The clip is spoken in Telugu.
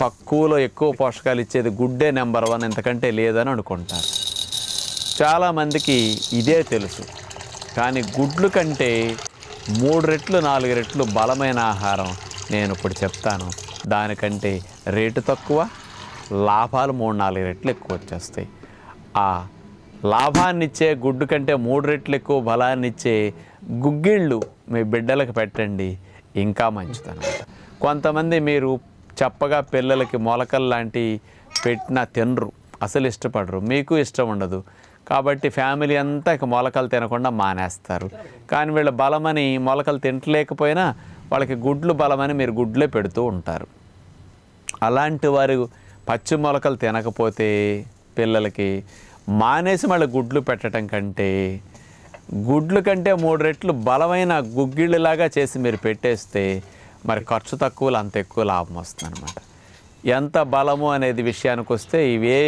తక్కువలో ఎక్కువ పోషకాలు ఇచ్చేది గుడ్డే నెంబర్ 1, ఇంతకంటే లేదని అనుకుంటారు. చాలామందికి ఇదే తెలుసు. కానీ గుడ్లు కంటే 3 రెట్లు 4 రెట్లు బలమైన ఆహారం నేను ఇప్పుడు చెప్తాను. దానికంటే రేటు తక్కువ, లాభాలు 3-4 రెట్లు ఎక్కువ వచ్చేస్తాయి. ఆ లాభాన్నిచ్చే గుడ్డు కంటే 3 రెట్లు ఎక్కువ బలాన్నిచ్చే గుగ్గిళ్ళు మీ బిడ్డలకు పెట్టండి, ఇంకా మంచిదన్నమాట. కొంతమంది మీరు చప్పగా పిల్లలకి మొలకలు లాంటి పెట్టినా తినరు, అసలు ఇష్టపడరు, మీకు ఇష్టం ఉండదు. కాబట్టి ఫ్యామిలీ అంతా ఇక మొలకలు తినకుండా మానేస్తారు. కానీ వీళ్ళ బలమని మొలకలు తినలేకపోయినా వాళ్ళకి గుడ్లు బలమని మీరు గుడ్లే పెడుతూ ఉంటారు. అలాంటి వారు పచ్చి మొలకలు తినకపోతే పిల్లలకి మానేసి మళ్ళీ గుడ్లు పెట్టడం కంటే గుడ్లు కంటే 3 రెట్లు బలమైన గుగ్గిళ్ళలాగా చేసి మీరు పెట్టేస్తే మరి ఖర్చు తక్కువలో అంత ఎక్కువ లాభం వస్తుంది అన్నమాట. ఎంత బలము అనేది విషయానికి వస్తే ఇవే